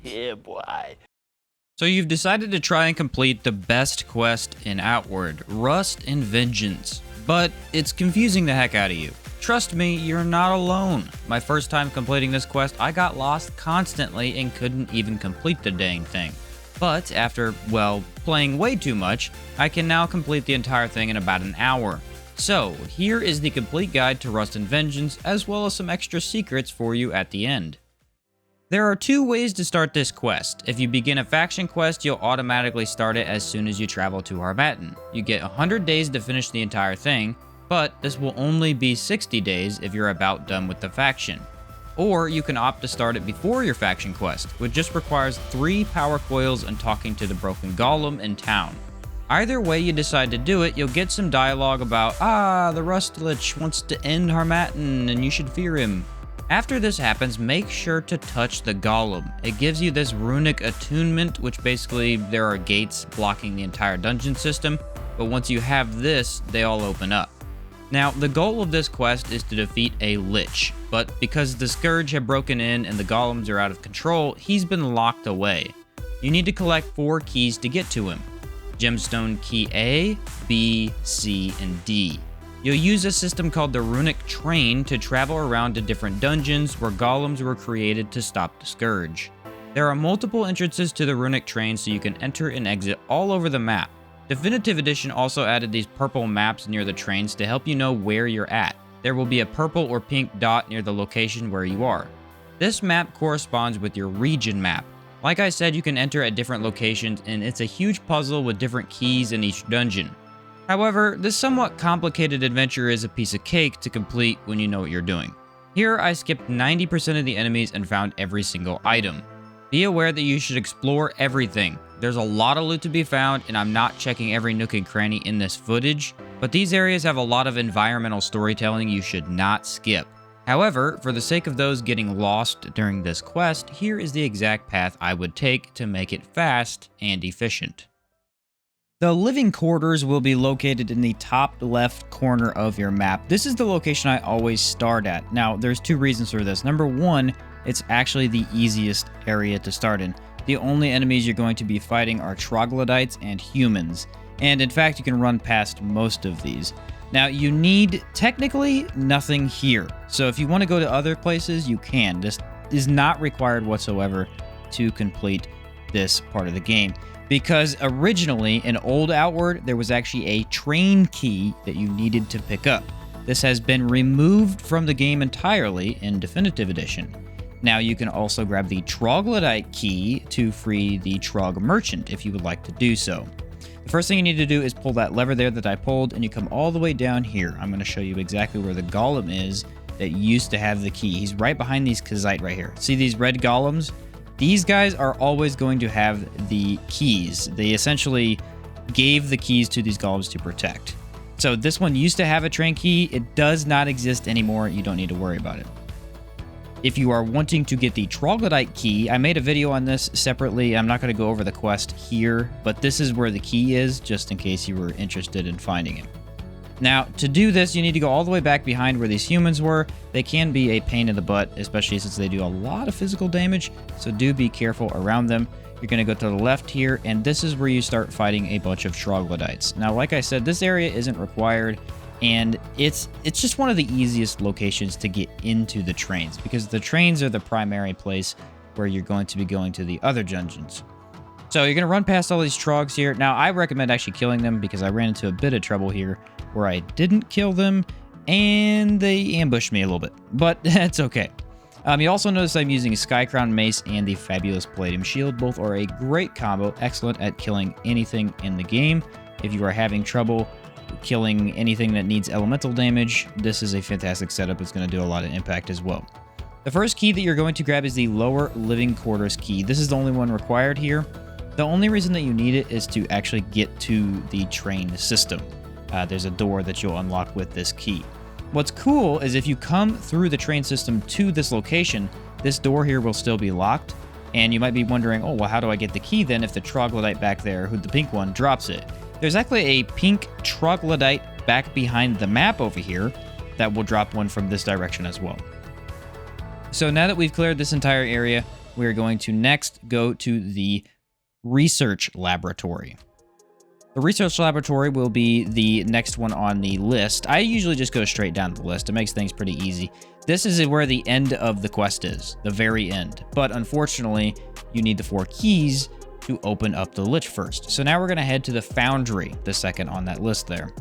Yeah, boy. So you've decided to try and complete the best quest in Outward, Rust and Vengeance, but it's confusing the heck out of you. Trust me, you're not alone. My first time completing this quest, I got lost constantly and couldn't even complete the dang thing. But after, well, playing way too much, I can now complete the entire thing in about an hour. So, here is the complete guide to Rust and Vengeance, as well as some extra secrets for you at the end. There are two ways to start this quest. If you begin a faction quest, you'll automatically start it as soon as you travel to Harmattan. You get 100 days to finish the entire thing, but this will only be 60 days if you're about done with the faction. Or you can opt to start it before your faction quest, which just requires 3 power coils and talking to the broken golem in town. Either way you decide to do it, you'll get some dialogue about, the Rust Lich wants to end Harmattan and you should fear him. After this happens, make sure to touch the golem. It gives you this runic attunement, which basically there are gates blocking the entire dungeon system, but once you have this, they all open up. Now, the goal of this quest is to defeat a Lich, but because the Scourge have broken in and the golems are out of control, he's been locked away. You need to collect 4 keys to get to him. Gemstone Key A, B, C, and D. You'll use a system called the Runic Train to travel around to different dungeons where golems were created to stop the Scourge. There are multiple entrances to the Runic Train so you can enter and exit all over the map. Definitive Edition also added these purple maps near the trains to help you know where you're at. There will be a purple or pink dot near the location where you are. This map corresponds with your region map. Like I said, you can enter at different locations and it's a huge puzzle with different keys in each dungeon. However, this somewhat complicated adventure is a piece of cake to complete when you know what you're doing. Here, I skipped 90% of the enemies and found every single item. Be aware that you should explore everything. There's a lot of loot to be found, and I'm not checking every nook and cranny in this footage, but these areas have a lot of environmental storytelling you should not skip. However, for the sake of those getting lost during this quest, here is the exact path I would take to make it fast and efficient. The living quarters will be located in the top left corner of your map. This is the location I always start at. Now, there's 2 reasons for this. Number 1, it's actually the easiest area to start in. The only enemies you're going to be fighting are troglodytes and humans. And in fact, you can run past most of these. Now, you need, technically, nothing here. So if you want to go to other places, you can. This is not required whatsoever to complete this part of the game. Because originally, in Old Outward, there was actually a train key that you needed to pick up. This has been removed from the game entirely in Definitive Edition. Now you can also grab the Troglodyte key to free the Trog Merchant if you would like to do so. The first thing you need to do is pull that lever there that I pulled, and you come all the way down here. I'm going to show you exactly where the golem is that used to have the key. He's right behind these Kazite right here. See these red golems? These guys are always going to have the keys. They essentially gave the keys to these golems to protect. So this one used to have a train key. It does not exist anymore. You don't need to worry about it. If you are wanting to get the Troglodyte key, I made a video on this separately. I'm not going to go over the quest here, but this is where the key is, just in case you were interested in finding it. Now, to do this, you need to go all the way back behind where these humans were. They can be a pain in the butt, especially since they do a lot of physical damage, so do be careful around them. You're going to go to the left here, and this is where you start fighting a bunch of troglodytes. Now, like I said, this area isn't required, and it's just one of the easiest locations to get into the trains, because the trains are the primary place where you're going to be going to the other dungeons. So you're going to run past all these trogs here. Now, I recommend actually killing them because I ran into a bit of trouble here where I didn't kill them and they ambushed me a little bit, but that's okay. You also notice I'm using a Skycrown Mace and the Fabulous Palladium Shield. Both are a great combo, excellent at killing anything in the game. If you are having trouble killing anything that needs elemental damage, this is a fantastic setup. It's going to do a lot of impact as well. The first key that you're going to grab is the lower living quarters key. This is the only one required here. The only reason that you need it is to actually get to the train system. There's a door that you'll unlock with this key. What's cool is if you come through the train system to this location, this door here will still be locked. And you might be wondering, oh, well, how do I get the key then if the troglodyte back there, who the pink one, drops it? There's actually a pink troglodyte back behind the map over here that will drop one from this direction as well. So now that we've cleared this entire area, we're going to next go to the research laboratory. The research laboratory will be the next one on the list. I usually just go straight down the list. It makes things pretty easy. This is where the end of the quest is, the very end. But unfortunately, you need the 4 keys to open up the lich first. So now we're going to head to the Foundry, the second on that list there.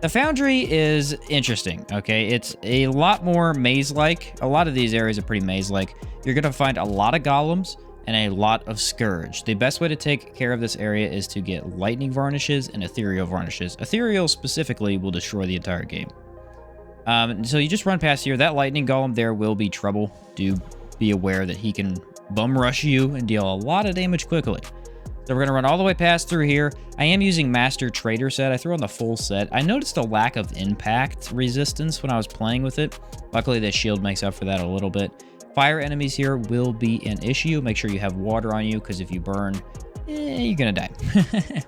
The Foundry is interesting, okay? It's a lot more maze-like. A lot of these areas are pretty maze-like. You're going to find a lot of golems and a lot of Scourge. The best way to take care of this area is to get lightning varnishes and ethereal varnishes. Ethereal specifically will destroy the entire game. So you just run past here. That lightning golem there will be trouble. Do be aware that he can bum rush you and deal a lot of damage quickly. So we're going to run all the way past through here. I am using Master Trader set. I threw on the full set. I noticed a lack of impact resistance when I was playing with it. Luckily, the shield makes up for that a little bit. Fire enemies here will be an issue. Make sure you have water on you, because if you burn, you're going to die.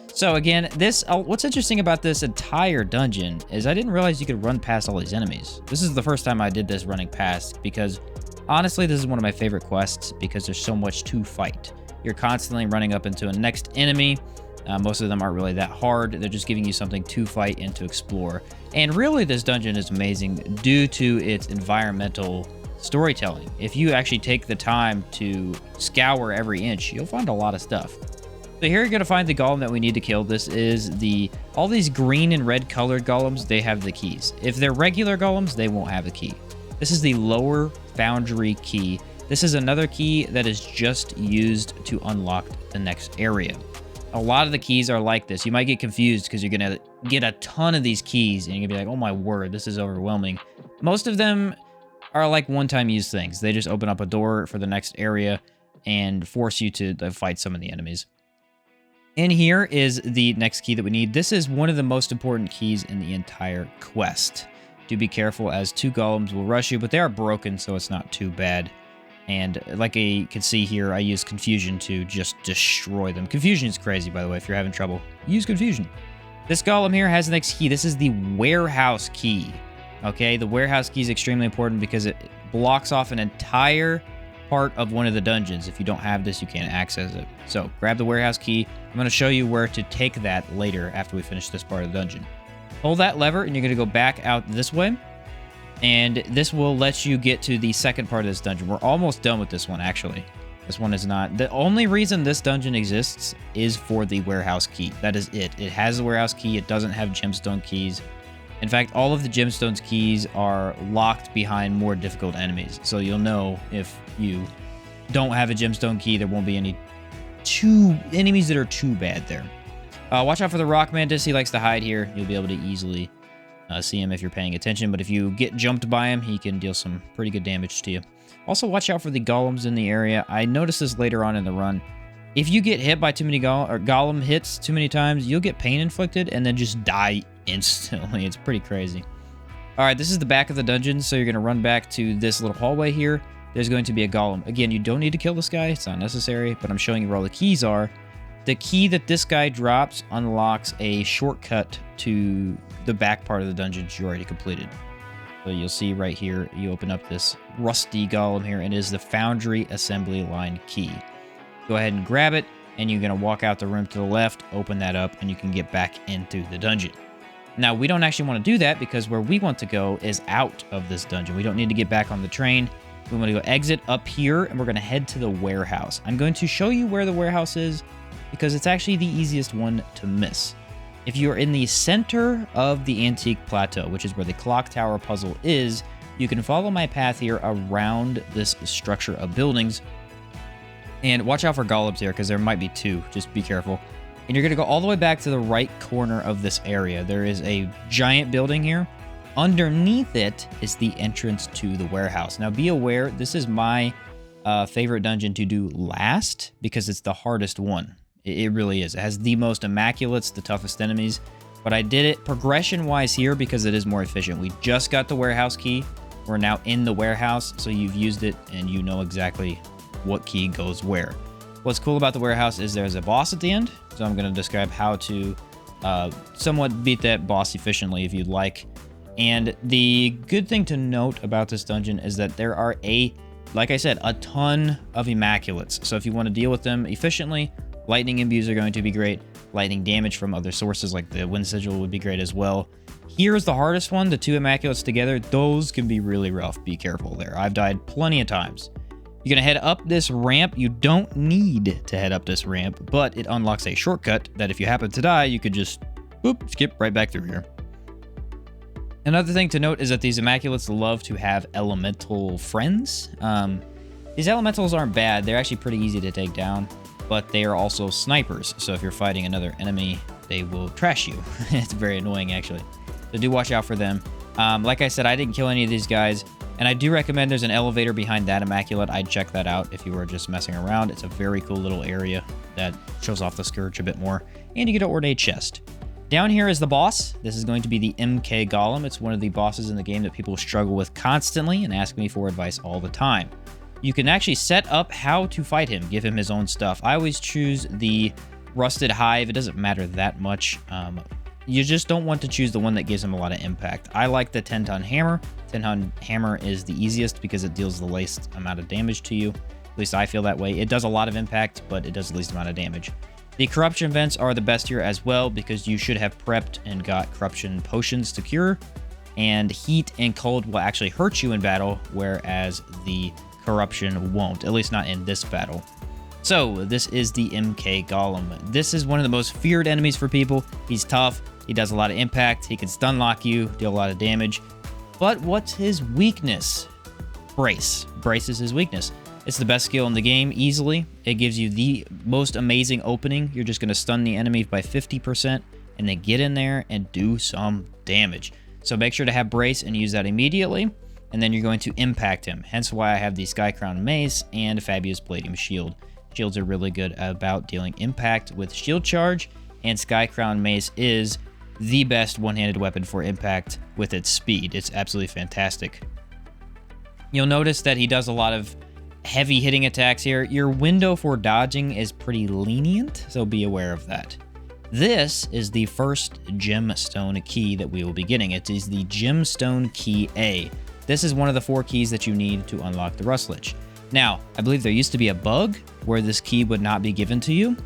So again, what's interesting about this entire dungeon is I didn't realize you could run past all these enemies. This is the first time I did this running past, because honestly, this is one of my favorite quests because there's so much to fight. You're constantly running up into a next enemy. Most of them aren't really that hard. They're just giving you something to fight and to explore. And really, this dungeon is amazing due to its environmental storytelling. If you actually take the time to scour every inch, you'll find a lot of stuff. So here you're going to find the golem that we need to kill. This is all these green and red colored golems, they have the keys. If they're regular golems, they won't have the key. This is the lower Foundry key. This is another key that is just used to unlock the next area. A lot of the keys are like this. You might get confused because you're going to get a ton of these keys and you're going to be like, oh my word, this is overwhelming. Most of them are like one-time use things. They just open up a door for the next area and force you to fight some of the enemies. In here is the next key that we need. This is one of the most important keys in the entire quest. Do be careful, as 2 golems will rush you, but they are broken, so it's not too bad. And like you can see here, I use Confusion to just destroy them. Confusion is crazy, by the way. If you're having trouble, use Confusion. This golem here has the next key. This is the warehouse key. Okay, the warehouse key is extremely important because it blocks off an entire part of one of the dungeons. If you don't have this, you can't access it. So grab the warehouse key. I'm going to show you where to take that later after we finish this part of the dungeon. Hold that lever and you're going to go back out this way. And this will let you get to the second part of this dungeon. We're almost done with this one, actually. This one is not. The only reason this dungeon exists is for the warehouse key. That is it. It has the warehouse key. It doesn't have gemstone keys. In fact, all of the gemstones keys are locked behind more difficult enemies. So you'll know if you don't have a gemstone key, there won't be any enemies that are too bad there. Watch out for the rock mantis. He likes to hide here. You'll be able to easily see him if you're paying attention. But if you get jumped by him, he can deal some pretty good damage to you. Also, watch out for the golems in the area. I noticed this later on in the run. If you get hit by too many golem hits too many times, you'll get pain inflicted and then just die instantly. It's pretty crazy. All right, this is the back of the dungeon, so you're going to run back to this little hallway here. There's going to be a golem. Again, you don't need to kill this guy. It's not necessary, but I'm showing you where all the keys are. The key that this guy drops unlocks a shortcut to the back part of the dungeon you already completed. So you'll see right here, you open up this rusty golem here, and it is the Foundry assembly line key. Go ahead and grab it, and you're going to walk out the room to the left, open that up, and you can get back into the dungeon. Now, we don't actually want to do that because where we want to go is out of this dungeon. We don't need to get back on the train. We want to go exit up here, and we're going to head to the warehouse. I'm going to show you where the warehouse is because it's actually the easiest one to miss. If you're in the center of the Antique Plateau, which is where the clock tower puzzle is, you can follow my path here around this structure of buildings. And watch out for golems here because there might be 2. Just be careful. And you're going to go all the way back to the right corner of this area. There is a giant building here. Underneath it is the entrance to the warehouse. Now, be aware, this is my favorite dungeon to do last because it's the hardest one. It really is. It has the most immaculates, the toughest enemies. But I did it progression-wise here because it is more efficient. We just got the warehouse key. We're now in the warehouse, so you've used it and you know exactly what key goes where. What's cool about the warehouse is there's a boss at the end, so I'm going to describe how to somewhat beat that boss efficiently if you'd like. And the good thing to note about this dungeon is that there are a like I said, a ton of Immaculates. So if you want to deal with them efficiently, lightning imbues are going to be great. Lightning damage from other sources like the Wind Sigil would be great as well. Here's the hardest one, the 2 Immaculates together. Those can be really rough. Be careful there. I've died plenty of times. You're going to head up this ramp. You don't need to head up this ramp, but it unlocks a shortcut that if you happen to die, you could just boop, skip right back through here. Another thing to note is that these Immaculates love to have elemental friends. These elementals aren't bad. They're actually pretty easy to take down, but they are also snipers. So if you're fighting another enemy, they will trash you. It's very annoying, actually. So do watch out for them. Like I said, I didn't kill any of these guys, and I do recommend there's an elevator behind that Immaculate. I'd check that out if you were just messing around. It's a very cool little area that shows off the Scourge a bit more, and you get an ornate chest. Down here is the boss. This is going to be the MK Golem. It's one of the bosses in the game that people struggle with constantly and ask me for advice all the time. You can actually set up how to fight him, give him his own stuff. I always choose the Rusted Hive. It doesn't matter that much. You just don't want to choose the one that gives him a lot of impact. I like the 10-ton hammer. 10-ton hammer is the easiest because it deals the least amount of damage to you. At least I feel that way. It does a lot of impact, but it does the least amount of damage. The corruption vents are the best here as well because you should have prepped and got corruption potions to cure. And heat and cold will actually hurt you in battle, whereas the corruption won't, at least not in this battle. So this is the MK Golem. This is one of the most feared enemies for people. He's tough. He does a lot of impact. He can stun lock you, deal a lot of damage. But what's his weakness? Brace. Brace is his weakness. It's the best skill in the game, easily. It gives you the most amazing opening. You're just going to stun the enemy by 50% and then get in there and do some damage. So make sure to have Brace and use that immediately. And then you're going to impact him. Hence why I have the Skycrown Mace and Fabius Palladium Shield. Shields are really good about dealing impact with shield charge, and Skycrown Mace is the best one-handed weapon for impact with its speed. It's absolutely fantastic. You'll notice that he does a lot of heavy hitting attacks here. Your window for dodging is pretty lenient, so be aware of that. This is the first gemstone key that we will be getting. It is the Gemstone Key A. This is one of the 4 keys that you need to unlock the Rust Lich. Now, I believe there used to be a bug where this key would not be given to you.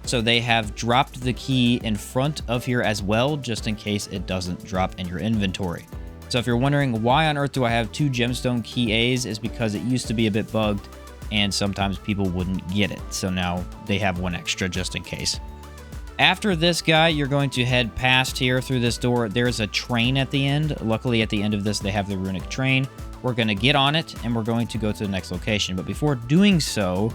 So they have dropped the key in front of here as well, just in case it doesn't drop in your inventory. So if you're wondering why on earth do I have 2 gemstone key A's, is because it used to be a bit bugged and sometimes people wouldn't get it. So now they have 1 extra just in case. After this guy, you're going to head past here through this door. There's a train at the end. Luckily, at the end of this, they have the runic train. We're going to get on it, and we're going to go to the next location. But before doing so,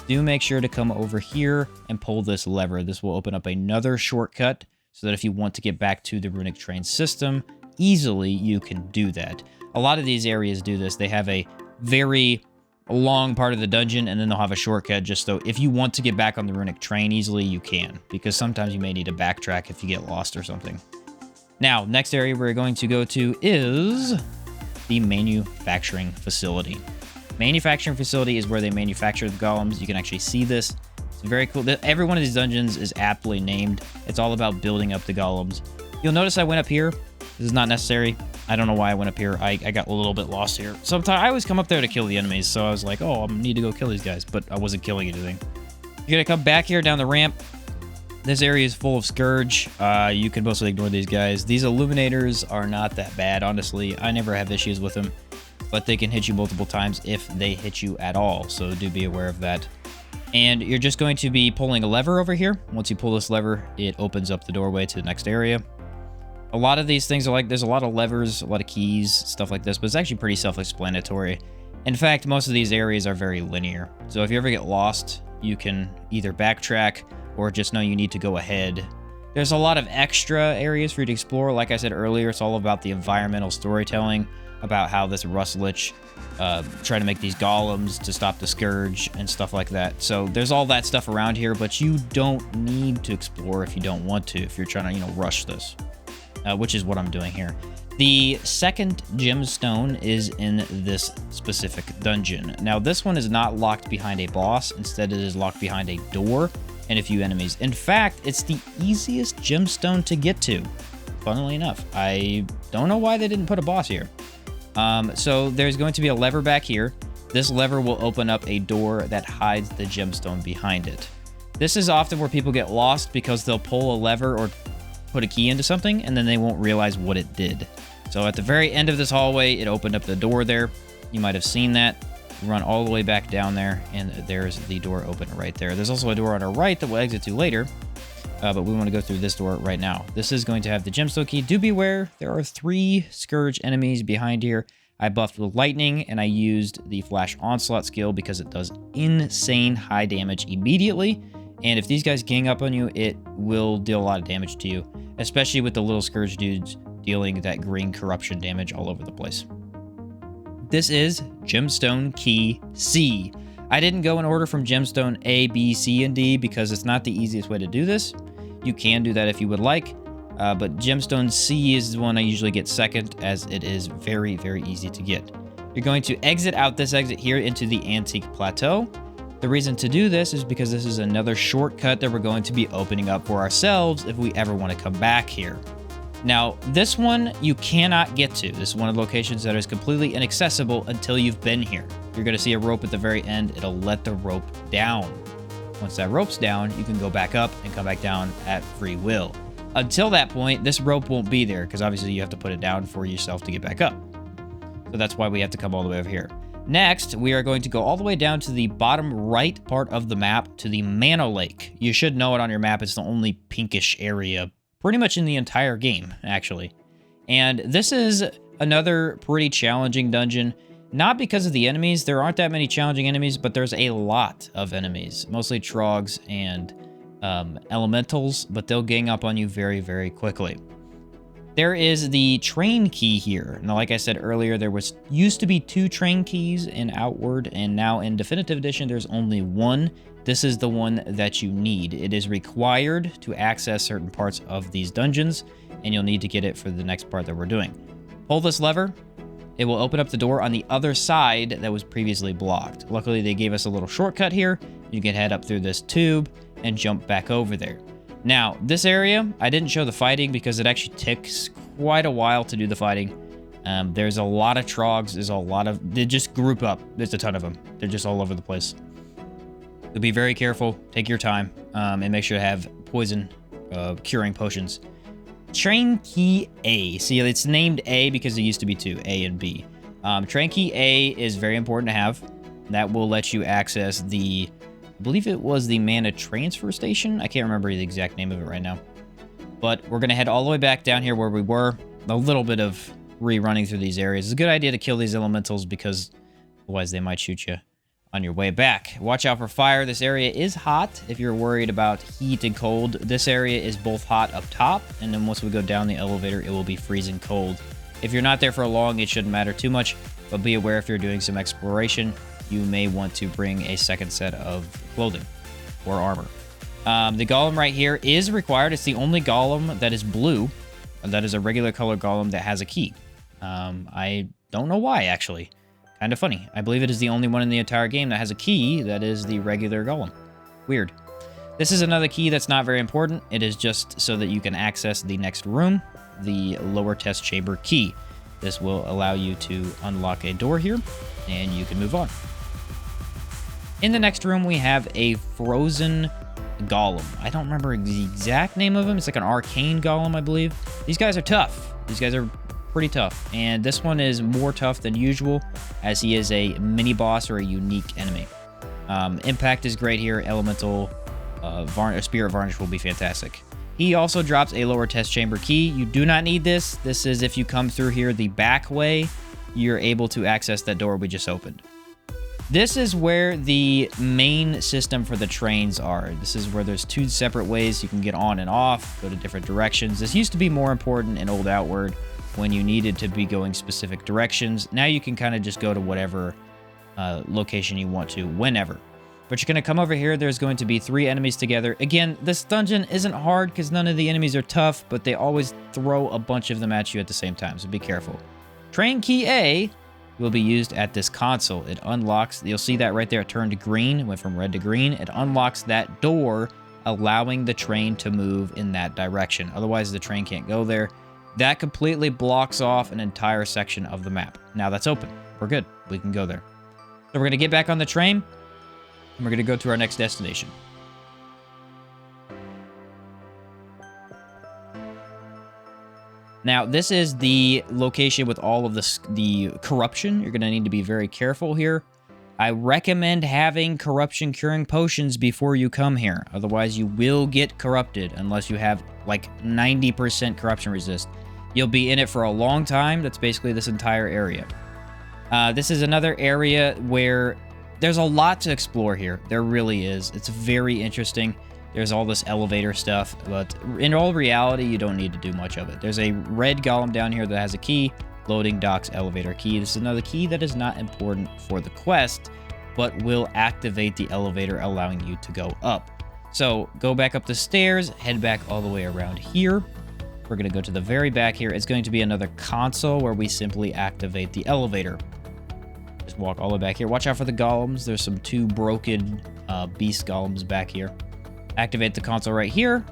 do make sure to come over here and pull this lever. This will open up another shortcut so that if you want to get back to the runic train system, easily you can do that. A lot of these areas do this. They have a very long part of the dungeon, and then they'll have a shortcut just so if you want to get back on the runic train easily, you can, because sometimes you may need to backtrack if you get lost or something. Now, next area we're going to go to is the manufacturing facility. Manufacturing facility is where they manufacture the golems. You can actually see this. It's very cool. Every one of these dungeons is aptly named. It's all about building up the golems. You'll notice I went up here. This is not necessary. I don't know why I went up here. I got a little bit lost here. Sometimes I always come up there to kill the enemies, so I was like, oh, I need to go kill these guys, but I wasn't killing anything. You're gonna come back here down the ramp. This area is full of Scourge. You can mostly ignore these guys. These Illuminators are not that bad, honestly. I never have issues with them, but they can hit you multiple times if they hit you at all, so do be aware of that. And you're just going to be pulling a lever over here. Once you pull this lever, it opens up the doorway to the next area. A lot of these things are like, there's a lot of levers, a lot of keys, stuff like this, but it's actually pretty self-explanatory. In fact, most of these areas are very linear. So if you ever get lost, you can either backtrack or just know you need to go ahead. There's a lot of extra areas for you to explore. Like I said earlier, it's all about the environmental storytelling, about how this Rust Lich try to make these golems to stop the Scourge and stuff like that. So there's all that stuff around here, but you don't need to explore if you don't want to, if you're trying to, rush this. Which is what I'm doing here. The second gemstone is in this specific dungeon. Now, this one is not locked behind a boss. Instead, it is locked behind a door and a few enemies. In fact, it's the easiest gemstone to get to, funnily enough. I don't know why they didn't put a boss here. So there's going to be a lever back here. this lever will open up a door that hides the gemstone behind it. This is often where people get lost because they'll pull a lever or put a key into something and then they won't realize what it did. So at the very end of this hallway, it opened up the door there. You might have seen that. You run all the way back down there, and there's the door open right there. There's also a door on our right that we'll exit to later, but we want to go through this door right now. This is going to have the gemstone key. Do beware, there are 3 Scourge enemies behind here. I buffed with lightning, and I used the flash onslaught skill because it does insane high damage immediately. And if these guys gang up on you, it will deal a lot of damage to you, especially with the little Scourge dudes dealing that green corruption damage all over the place. This is Gemstone Key C. I didn't go in order from Gemstone A, B, C, and D because it's not the easiest way to do this. You can do that if you would like, but Gemstone C is the one I usually get second as it is very, very easy to get. You're going to exit out this exit here into the Antique Plateau. The reason to do this is because this is another shortcut that we're going to be opening up for ourselves if we ever want to come back here. Now, this one you cannot get to. This is one of the locations that is completely inaccessible until you've been here. You're going to see a rope at the very end. It'll let the rope down. Once that rope's down, you can go back up and come back down at free will. Until that point, this rope won't be there because obviously you have to put it down for yourself to get back up. So that's why we have to come all the way over here. Next, we are going to go all the way down to the bottom right part of the map to the Mana Lake. You should know it on your map. It's the only pinkish area pretty much in the entire game, actually. And this is another pretty challenging dungeon. Not because of the enemies. There aren't that many challenging enemies, but there's a lot of enemies. Mostly trogs and elementals, but they'll gang up on you very, very quickly. There is the train key here. Now, like I said earlier, there used to be 2 train keys in Outward, and now in Definitive Edition, there's only 1. This is the one that you need. It is required to access certain parts of these dungeons, and you'll need to get it for the next part that we're doing. Pull this lever. It will open up the door on the other side that was previously blocked. Luckily, they gave us a little shortcut here. You can head up through this tube and jump back over there. Now, this area, I didn't show the fighting because it actually takes quite a while to do the fighting. There's a lot of trogs. They just group up. There's a ton of them. They're just all over the place. So be very careful. Take your time and make sure to have poison curing potions. Train Key A. See, it's named A because it used to be 2, A and B. Train Key A is very important to have. That will let you access the, I believe it was the Mana Transfer Station. I can't remember the exact name of it right now. But we're going to head all the way back down here where we were. A little bit of rerunning through these areas. It's a good idea to kill these elementals because otherwise they might shoot you on your way back. Watch out for fire. This area is hot. If you're worried about heat and cold, this area is both hot up top, and then once we go down the elevator, it will be freezing cold. If you're not there for long, it shouldn't matter too much, but be aware if you're doing some exploration, you may want to bring a second set of clothing or armor. The golem right here is required. It's the only golem that is blue, and that is a regular color golem that has a key. I don't know why, actually. Kind of funny. I believe it is the only one in the entire game that has a key that is the regular golem. Weird. This is another key that's not very important. It is just so that you can access the next room, the lower test chamber key. This will allow you to unlock a door here, and you can move on. In the next room, we have a frozen golem. I don't remember the exact name of him. It's like an arcane golem, I believe. These guys are tough. These guys are pretty tough, and this one is more tough than usual as he is a mini boss or a unique enemy. Impact is great here. Elemental Spirit Varnish will be fantastic. He also drops a lower test chamber key. You do not need this. This is if you come through here the back way, you're able to access that door we just opened. This is where the main system for the trains are. This is where there's 2 separate ways you can get on and off, go to different directions. This used to be more important in Old Outward when you needed to be going specific directions. Now you can kind of just go to whatever location you want to, whenever. But you're going to come over here. There's going to be 3 enemies together. Again, this dungeon isn't hard because none of the enemies are tough, but they always throw a bunch of them at you at the same time, so be careful. Train Key A will be used at this console. It unlocks, you'll see that right there, it turned green, it went from red to green. It unlocks that door, allowing the train to move in that direction. Otherwise, the train can't go there. That completely blocks off an entire section of the map. Now that's open. We're good. We can go there. So we're going to get back on the train, and we're going to go to our next destination. Now, this is the location with all of the corruption. You're going to need to be very careful here. I recommend having corruption curing potions before you come here. Otherwise, you will get corrupted unless you have like 90% corruption resist. You'll be in it for a long time. That's basically this entire area. This is another area where there's a lot to explore here. There really is. It's very interesting. There's all this elevator stuff, but in all reality, you don't need to do much of it. There's a red golem down here that has a key. Loading docks elevator key. This is another key that is not important for the quest, but will activate the elevator, allowing you to go up. So go back up the stairs, head back all the way around here. We're going to go to the very back here. It's going to be another console where we simply activate the elevator. Just walk all the way back here. Watch out for the golems. There's some 2 broken beast golems back here. Activate the console right here,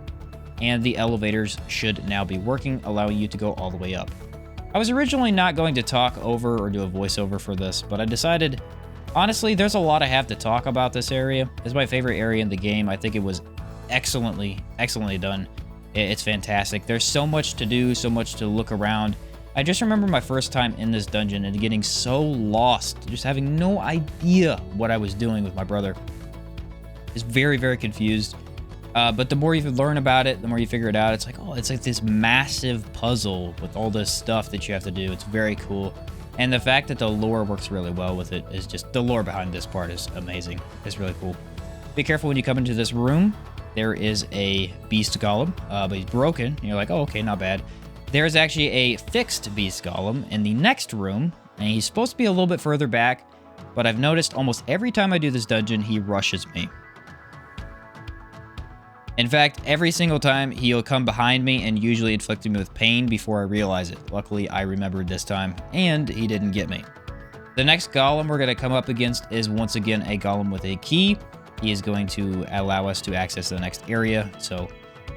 and the elevators should now be working, allowing you to go all the way up. I was originally not going to talk over or do a voiceover for this, but I decided, honestly, there's a lot I have to talk about this area. It's my favorite area in the game. I think it was excellently done. It's fantastic. There's so much to do, so much to look around. I just remember my first time in this dungeon and getting so lost, just having no idea what I was doing with my brother. Just very, very confused. But the more you learn about it, the more you figure it out. It's like, oh, it's like this massive puzzle with all this stuff that you have to do. It's very cool. And the fact that the lore works really well with it is just, the lore behind this part is amazing. It's really cool. Be careful when you come into this room. There is a beast golem, but he's broken. And you're like, oh, okay, not bad. There's actually a fixed beast golem in the next room, and he's supposed to be a little bit further back, but I've noticed almost every time I do this dungeon, he rushes me. In fact, every single time, he'll come behind me and usually inflicting me with pain before I realize it. Luckily, I remembered this time, and he didn't get me. The next golem we're going to come up against is once again a golem with a key. He is going to allow us to access the next area. So,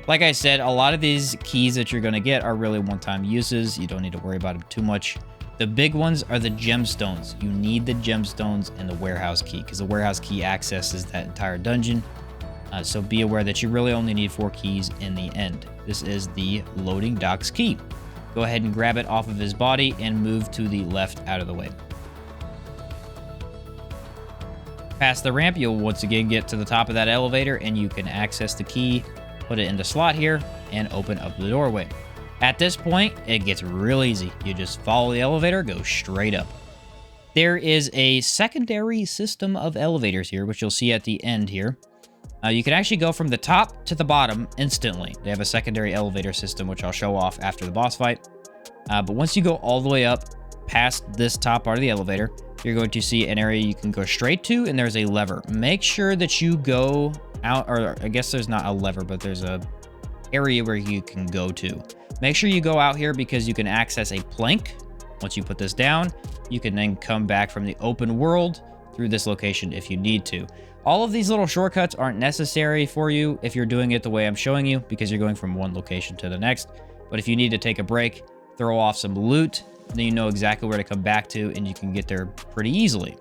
like I said, a lot of these keys that you're going to get are really one-time uses. You don't need to worry about them too much. The big ones are the gemstones. You need the gemstones and the warehouse key, because the warehouse key accesses that entire dungeon. So be aware that you really only need 4 keys in the end. This is the loading docks key. Go ahead and grab it off of his body and move to the left out of the way. Past the ramp, you'll once again get to the top of that elevator, and you can access the key, put it in the slot here, and open up the doorway. At this point, it gets real easy. You just follow the elevator, go straight up. There is a secondary system of elevators here, which you'll see at the end here. You can actually go from the top to the bottom instantly. They have a secondary elevator system, which I'll show off after the boss fight. But once you go all the way up past this top part of the elevator, you're going to see an area you can go straight to, and there's a lever. Make sure that you go out, or I guess there's not a lever, but there's a area where you can go to. Make sure you go out here because you can access a plank. Once you put this down, you can then come back from the open world through this location if you need to. All of these little shortcuts aren't necessary for you if you're doing it the way I'm showing you, because you're going from one location to the next. But if you need to take a break, throw off some loot, then you know exactly where to come back to, and you can get there pretty easily.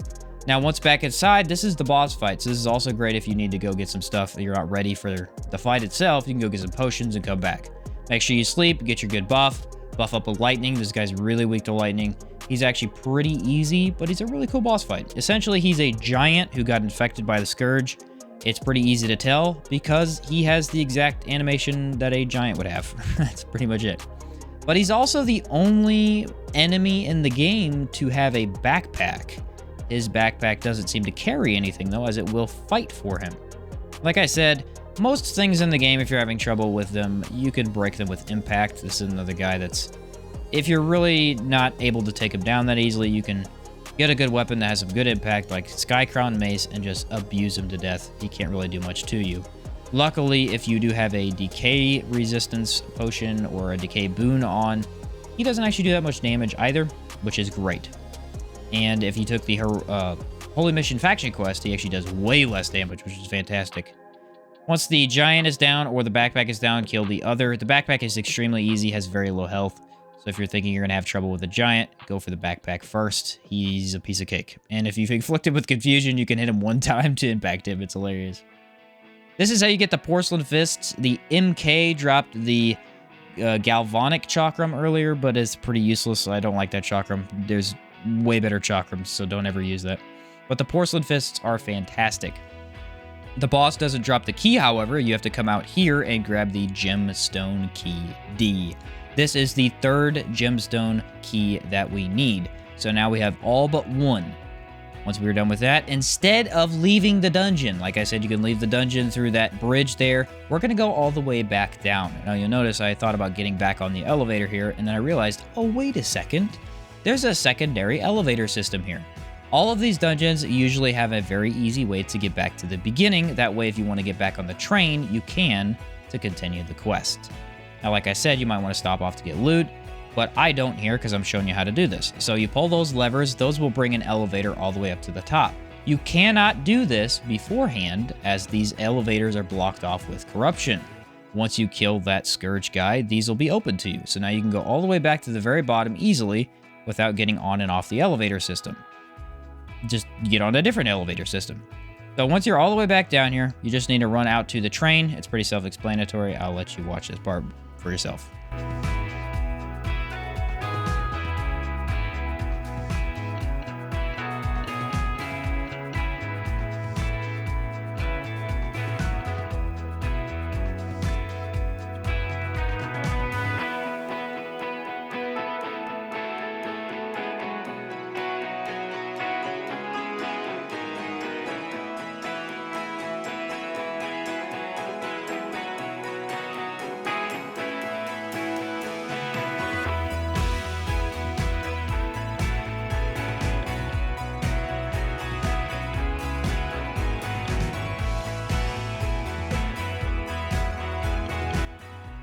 Now, once back inside, this is the boss fight. So this is also great if you need to go get some stuff that you're not ready for the fight itself. You can go get some potions and come back. Make sure you sleep, get your good buff up with lightning. This guy's really weak to lightning. He's actually pretty easy, but he's a really cool boss fight. Essentially, he's a giant who got infected by the Scourge. It's pretty easy to tell because he has the exact animation that a giant would have. That's pretty much it. But he's also the only enemy in the game to have a backpack. His backpack doesn't seem to carry anything, though, as it will fight for him. Like I said, most things in the game, if you're having trouble with them, you can break them with impact. This is another guy that's... If you're really not able to take him down that easily, you can get a good weapon that has some good impact, like Skycrown Mace, and just abuse him to death. He can't really do much to you. Luckily, if you do have a decay resistance potion or a decay boon on, he doesn't actually do that much damage either, which is great. And if you took the Holy Mission Faction quest, he actually does way less damage, which is fantastic. Once the giant is down or the backpack is down, kill the other. The backpack is extremely easy, has very low health. So if you're thinking you're going to have trouble with a giant, go for the backpack first. He's a piece of cake. And if you've inflicted with confusion, you can hit him one time to impact him. It's hilarious. This is how you get the porcelain fists. The MK dropped the galvanic chakram earlier, but it's pretty useless. I don't like that chakram. There's way better chakrams, so don't ever use that. But the porcelain fists are fantastic. The boss doesn't drop the key, however. You have to come out here and grab the gemstone key D. This is the third gemstone key that we need. So now we have all but one. Once we're done with that, instead of leaving the dungeon, like I said, you can leave the dungeon through that bridge there. We're going to go all the way back down. Now, you'll notice I thought about getting back on the elevator here, and then I realized, oh, wait a second. There's a secondary elevator system here. All of these dungeons usually have a very easy way to get back to the beginning. That way, if you want to get back on the train, you can to continue the quest. Now, like I said, you might want to stop off to get loot, but I don't here because I'm showing you how to do this. So you pull those levers, those will bring an elevator all the way up to the top. You cannot do this beforehand as these elevators are blocked off with corruption. Once you kill that Scourge guy, these will be open to you. So now you can go all the way back to the very bottom easily without getting on and off the elevator system. Just get on a different elevator system. So once you're all the way back down here, you just need to run out to the train. It's pretty self-explanatory. I'll let you watch this part for yourself.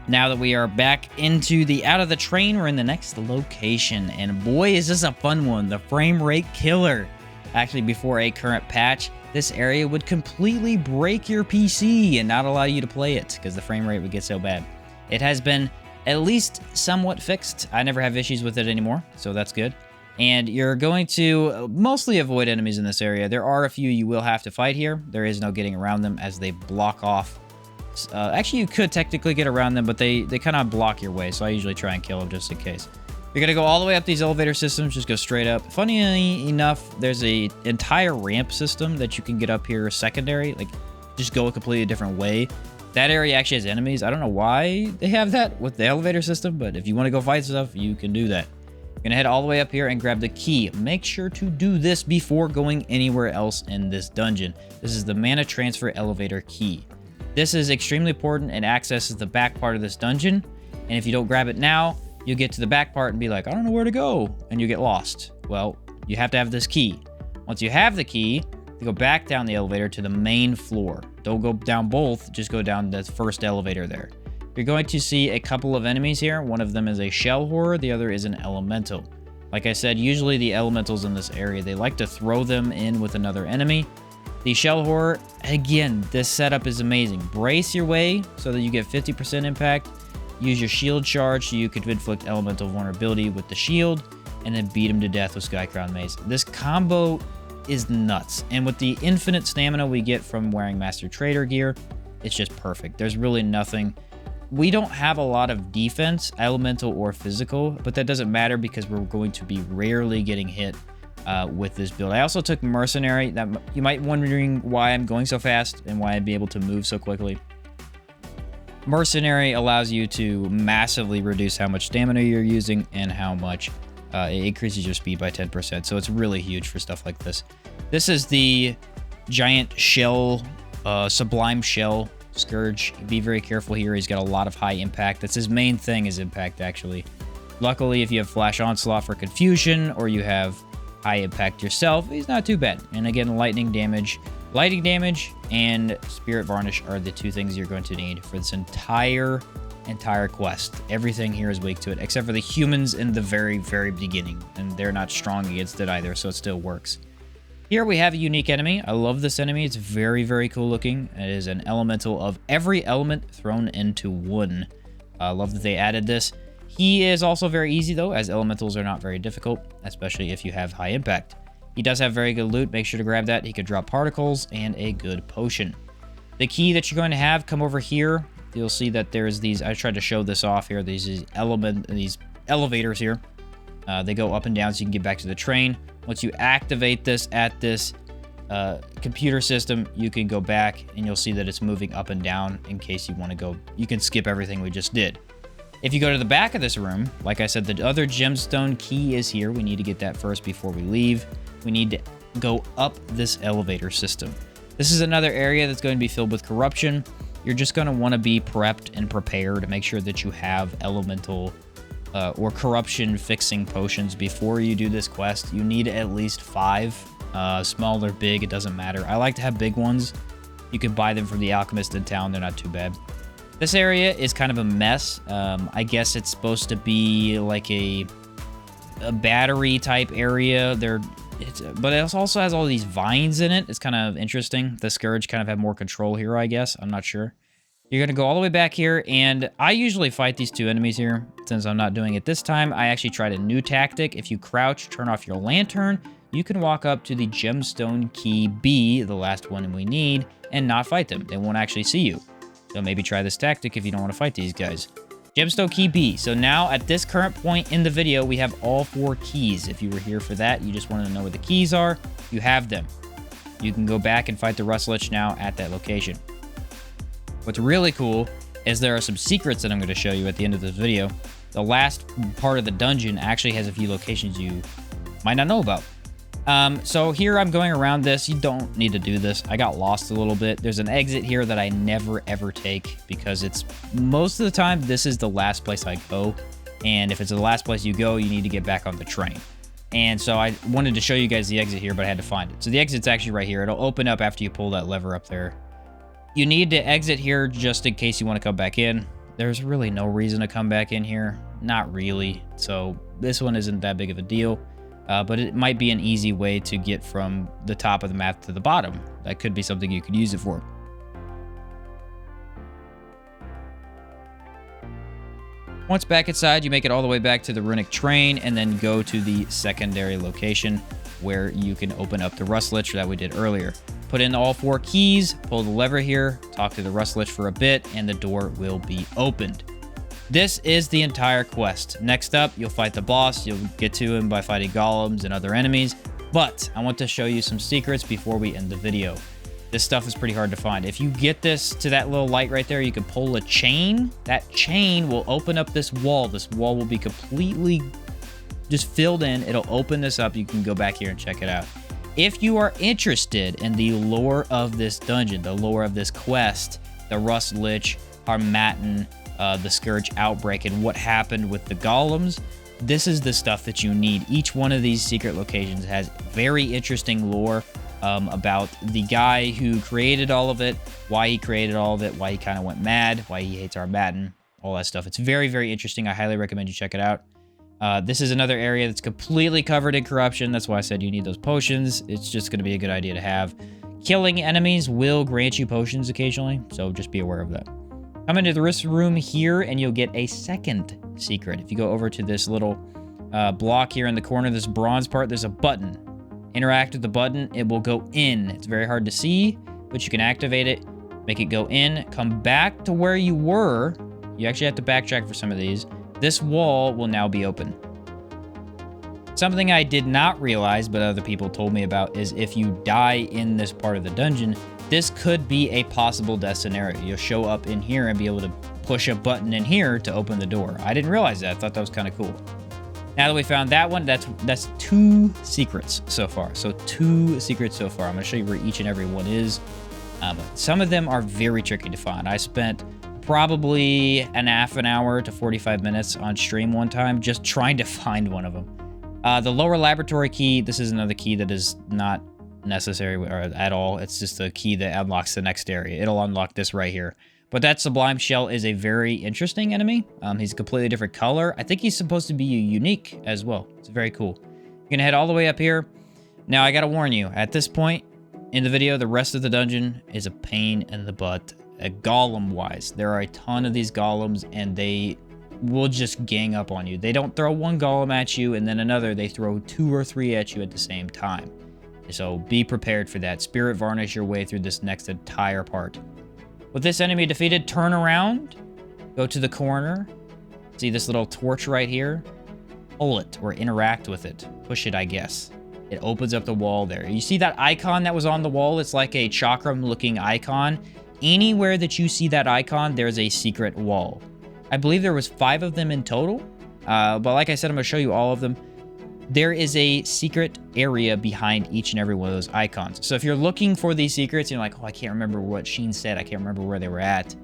Now that we are back into the out of the train, we're in the next location. And boy, is this a fun one. The frame rate killer. Actually, before a current patch, this area would completely break your PC and not allow you to play it because the frame rate would get so bad. It has been at least somewhat fixed. I never have issues with it anymore, so that's good. And you're going to mostly avoid enemies in this area. There are a few you will have to fight here. There is no getting around them as they block off. Actually, you could technically get around them, but they kind of block your way, so I usually try and kill them just in case. You're going to go all the way up these elevator systems, just go straight up. Funny enough, there's a entire ramp system that you can get up here secondary, like just go a completely different way. That area actually has enemies. I don't know why they have that with the elevator system, but if you want to go fight stuff, you can do that. You're going to head all the way up here and grab the key. Make sure to do this before going anywhere else in this dungeon. This is the mana transfer elevator key. This is extremely important and accesses the back part of this dungeon. And if you don't grab it now, you'll get to the back part and be like, I don't know where to go. And you get lost. Well, you have to have this key. Once you have the key, you go back down the elevator to the main floor. Don't go down both, just go down the first elevator there. You're going to see a couple of enemies here. One of them is a shell horror, the other is an elemental. Like I said, usually the elementals in this area, they like to throw them in with another enemy. The shell horror, again, this setup is amazing. Brace your way so that you get 50% impact. Use your shield charge so you could inflict elemental vulnerability with the shield, and then beat him to death with Skycrown Mace. This combo is nuts, and with the infinite stamina we get from wearing Master Trader gear, it's just perfect. There's really nothing. We don't have a lot of defense, elemental or physical, but that doesn't matter because we're going to be rarely getting hit with this build. I also took Mercenary. That you might be wondering why I'm going so fast and why I'd be able to move so quickly. Mercenary allows you to massively reduce how much stamina you're using and how much it increases your speed by 10%. So it's really huge for stuff like this. This is the giant shell, sublime shell Scourge. Be very careful here. He's got a lot of high impact. That's his main thing, is impact, actually. Luckily, if you have Flash Onslaught for confusion or you have high impact yourself, he's not too bad. And again, lightning damage and Spirit Varnish are the two things you're going to need for this entire quest. Everything here is weak to it, except for the humans in the very, very beginning. And they're not strong against it either, so it still works. Here we have a unique enemy. I love this enemy. It's very, very cool looking. It is an elemental of every element thrown into one. I love that they added this. He is also very easy, though, as elementals are not very difficult, especially if you have high impact. He does have very good loot. Make sure to grab that. He could drop particles and a good potion. The key that you're going to have, come over here. You'll see that there's these, I tried to show this off here, these elevators here. They go up and down so you can get back to the train. Once you activate this at this computer system, you can go back and you'll see that it's moving up and down in case you want to go. You can skip everything we just did. If you go to the back of this room, like I said, the other gemstone key is here. We need to get that first before we leave. We need to go up this elevator system. This is another area that's going to be filled with corruption. You're just going to want to be prepped and prepared to make sure that you have elemental or corruption fixing potions before you do this quest. You need at least 5. Small or big, it doesn't matter. I like to have big ones. You can buy them from the alchemist in town. They're not too bad. This area is kind of a mess. I guess it's supposed to be like a battery type area. But it also has all these vines in it. It's kind of interesting. The Scourge kind of have more control here, I guess. I'm not sure. You're going to go all the way back here, and I usually fight these 2 enemies here. Since I'm not doing it this time, I actually tried a new tactic. If you crouch, turn off your lantern, you can walk up to the gemstone key B, the last one we need, and not fight them. They won't actually see you. So maybe try this tactic if you don't want to fight these guys. Gemstone key B. So now at this current point in the video, we have all 4 keys. If you were here for that, you just wanted to know where the keys are, you have them. You can go back and fight the Rust Lich now at that location. What's really cool is there are some secrets that I'm going to show you at the end of this video. The last part of the dungeon actually has a few locations you might not know about. So here I'm going around this. You don't need to do this. I got lost a little bit. There's an exit here that I never ever take because it's most of the time this is the last place I go. And if it's the last place you go, you need to get back on the train. And so I wanted to show you guys the exit here, but I had to find it. So the exit's actually right here. It'll open up after you pull that lever up there. You need to exit here just in case you want to come back in. There's really no reason to come back in here. Not really. So this one isn't that big of a deal. But it might be an easy way to get from the top of the map to the bottom. That could be something you could use it for. Once back inside, you make it all the way back to the runic train and then go to the secondary location where you can open up the Rust Lich that we did earlier. Put in all 4 keys, pull the lever here, talk to the Rust Lich for a bit, and the door will be opened. This is the entire quest. Next up, you'll fight the boss. You'll get to him by fighting golems and other enemies. But I want to show you some secrets before we end the video. This stuff is pretty hard to find. If you get this to that little light right there, you can pull a chain. That chain will open up this wall. This wall will be completely just filled in. It'll open this up. You can go back here and check it out. If you are interested in the lore of this dungeon, the lore of this quest, the Rust Lich, Harmattan, the Scourge outbreak, and what happened with the golems, this is the stuff that you need. Each one of these secret locations has very interesting lore about the guy who created all of it, why he created all of it, why he kind of went mad, why he hates Harmattan, all that stuff. It's very, very interesting. I highly recommend you check it out. This is another area that's completely covered in corruption. That's why I said you need those potions. It's just going to be a good idea to have. Killing enemies will grant you potions occasionally, so just be aware of that. Come into this room here, and you'll get a second secret. If you go over to this little block here in the corner, this bronze part, there's a button. Interact with the button, it will go in. It's very hard to see, but you can activate it, make it go in, come back to where you were. You actually have to backtrack for some of these. This wall will now be open. Something I did not realize, but other people told me about, is if you die in this part of the dungeon, this could be a possible death scenario. You'll show up in here and be able to push a button in here to open the door. I didn't realize that. I thought that was kind of cool. Now that we found that one, that's 2 secrets so far. So 2 secrets so far. I'm going to show you where each and every one is. Some of them are very tricky to find. I spent probably half an hour to 45 minutes on stream one time just trying to find one of them. The lower laboratory key, this is another key that is not necessary or at all. It's just a key that unlocks the next area. It'll unlock this right here. But that Sublime Shell is a very interesting enemy. He's a completely different color. I think he's supposed to be unique as well. It's very cool. You're gonna head all the way up here. Now I gotta warn you, at this point in the video, the rest of the dungeon is a pain in the butt, golem-wise. There are a ton of these golems, and they will just gang up on you. They don't throw one golem at you and then another. They throw 2 or 3 at you at the same time. So be prepared for that. Spirit Varnish your way through this next entire part. With this enemy defeated, turn around, go to the corner. See this little torch right here? Pull it or interact with it. Push it, I guess. It opens up the wall there. You see that icon that was on the wall? It's like a chakram-looking icon. Anywhere that you see that icon, there's a secret wall. I believe there was 5 of them in total. But like I said, I'm going to show you all of them. There is a secret area behind each and every one of those icons. So if you're looking for these secrets, you're like, oh, I can't remember what Sheen said. I can't remember where they were at.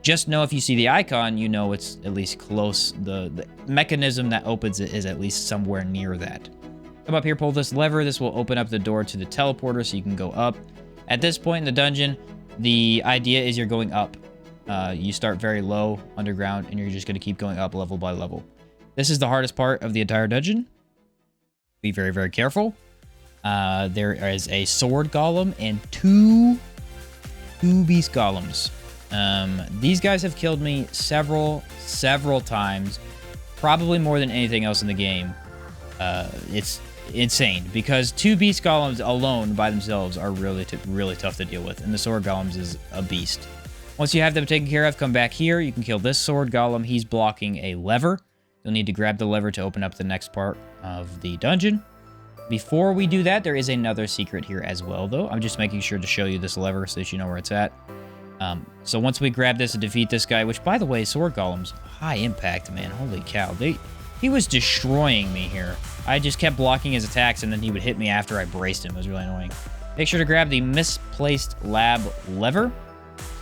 Just know if you see the icon, you know it's at least close. The mechanism that opens it is at least somewhere near that. Come up here, pull this lever. This will open up the door to the teleporter so you can go up. At this point in the dungeon, the idea is you're going up. You start very low underground, and you're just going to keep going up level by level. This is the hardest part of the entire dungeon. Be very, very careful. There is a sword golem and two beast golems. These guys have killed me several times. Probably more than anything else in the game. It's insane because 2 beast golems alone by themselves are really tough to deal with, and the sword golems is a beast. Once you have them taken care of, come back here. You can kill this sword golem. He's blocking a lever. You'll need to grab the lever to open up the next part of the dungeon. Before we do that, there is another secret here as well, though. I'm just making sure to show you this lever so that you know where it's at. So once we grab this and defeat this guy, which, by the way, sword golems, high impact, man. Holy cow. He was destroying me here. I just kept blocking his attacks, and then he would hit me after I braced him. It was really annoying. Make sure to grab the misplaced lab lever.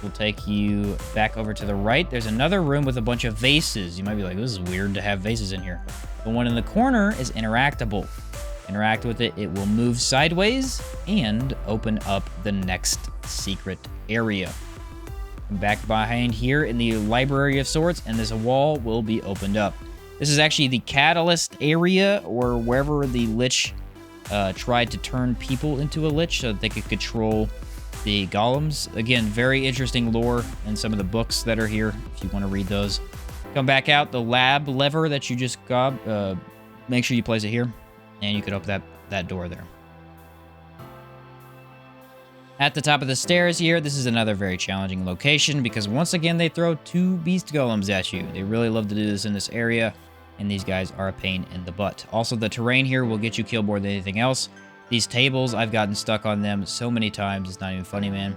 We'll take you back over to the right. There's another room with a bunch of vases. You might be like, this is weird to have vases in here. The one in the corner is interactable. Interact with it, it will move sideways and open up the next secret area. Back behind here in the Library of Sorts, and this wall will be opened up. This is actually the catalyst area, or wherever the Lich tried to turn people into a Lich so that they could control the golems. Again, very interesting lore in some of the books that are here, if you want to read those. Come back out, the lab lever that you just got, make sure you place it here, and you can open that door there. At the top of the stairs here, this is another very challenging location because once again, they throw 2 beast golems at you. They really love to do this in this area, and these guys are a pain in the butt. Also, the terrain here will get you killed more than anything else. These tables, I've gotten stuck on them so many times, it's not even funny, man.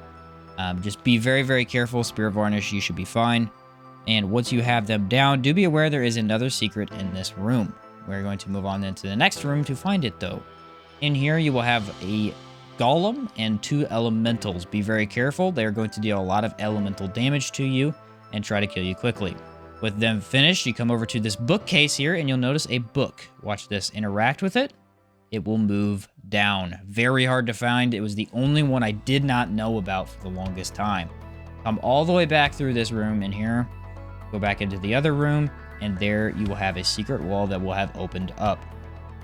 Just be very, very careful. Spirit Varnish, you should be fine. And once you have them down, do be aware there is another secret in this room. We're going to move on into the next room to find it, though. In here, you will have a golem and 2 elementals. Be very careful. They're going to deal a lot of elemental damage to you and try to kill you quickly. With them finished, you come over to this bookcase here, and you'll notice a book. Watch this. Interact with it. It will move down. Very hard to find. It was the only one I did not know about for the longest time. Come all the way back through this room in here. Go back into the other room, and there you will have a secret wall that will have opened up.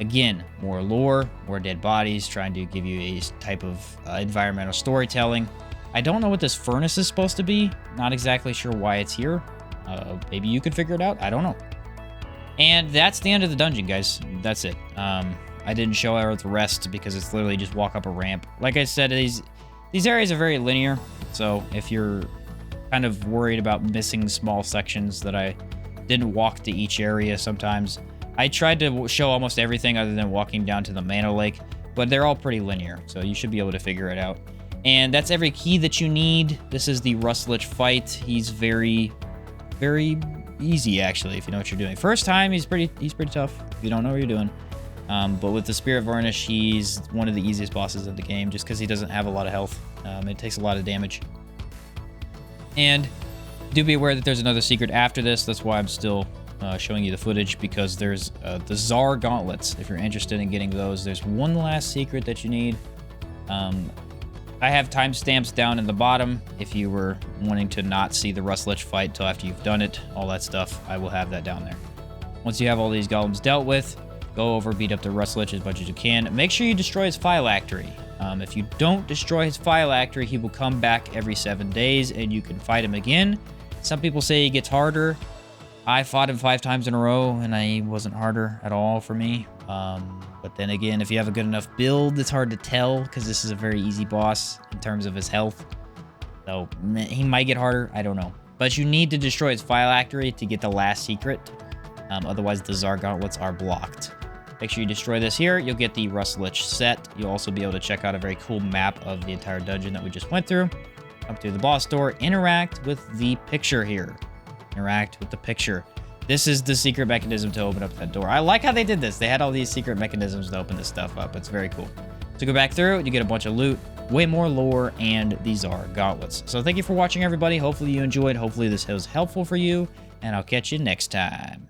Again, more lore, more dead bodies, trying to give you a type of environmental storytelling. I don't know what this furnace is supposed to be. Not exactly sure why it's here. Maybe you could figure it out. I don't know. And that's the end of the dungeon, guys. That's it. I didn't show her the rest because it's literally just walk up a ramp. Like I said, these areas are very linear. So if you're kind of worried about missing small sections that I didn't walk to each area sometimes, I tried to show almost everything other than walking down to the Mana Lake, but they're all pretty linear, so you should be able to figure it out. And that's every key that you need. This is the Rust Lich fight. He's very, very easy, actually, if you know what you're doing. First time, he's pretty tough if you don't know what you're doing. But with the Spirit Varnish, he's one of the easiest bosses in the game just because he doesn't have a lot of health. It takes a lot of damage. And do be aware that there's another secret after this. That's why I'm still showing you the footage, because there's the Tsar gauntlets. If you're interested in getting those, there's one last secret that you need. I have timestamps down in the bottom. If you were wanting to not see the Rust Lich fight till after you've done it, all that stuff, I will have that down there. Once you have all these golems dealt with, go over, beat up the Rust Lich as much as you can. Make sure you destroy his phylactery. If you don't destroy his phylactery, he will come back every 7 days, and you can fight him again. Some people say he gets harder. I fought him 5 times in a row, and he wasn't harder at all for me. But then again, if you have a good enough build, it's hard to tell, because this is a very easy boss in terms of his health. So he might get harder, I don't know. But you need to destroy his phylactery to get the last secret. Otherwise, the Tsar gauntlets are blocked. Make sure you destroy this here. You'll get the Rustlich set. You'll also be able to check out a very cool map of the entire dungeon that we just went through. Come through the boss door. Interact with the picture here. Interact with the picture. This is the secret mechanism to open up that door. I like how they did this. They had all these secret mechanisms to open this stuff up. It's very cool. So go back through. You get a bunch of loot, way more lore, and these are gauntlets. So thank you for watching, everybody. Hopefully you enjoyed. Hopefully this was helpful for you, and I'll catch you next time.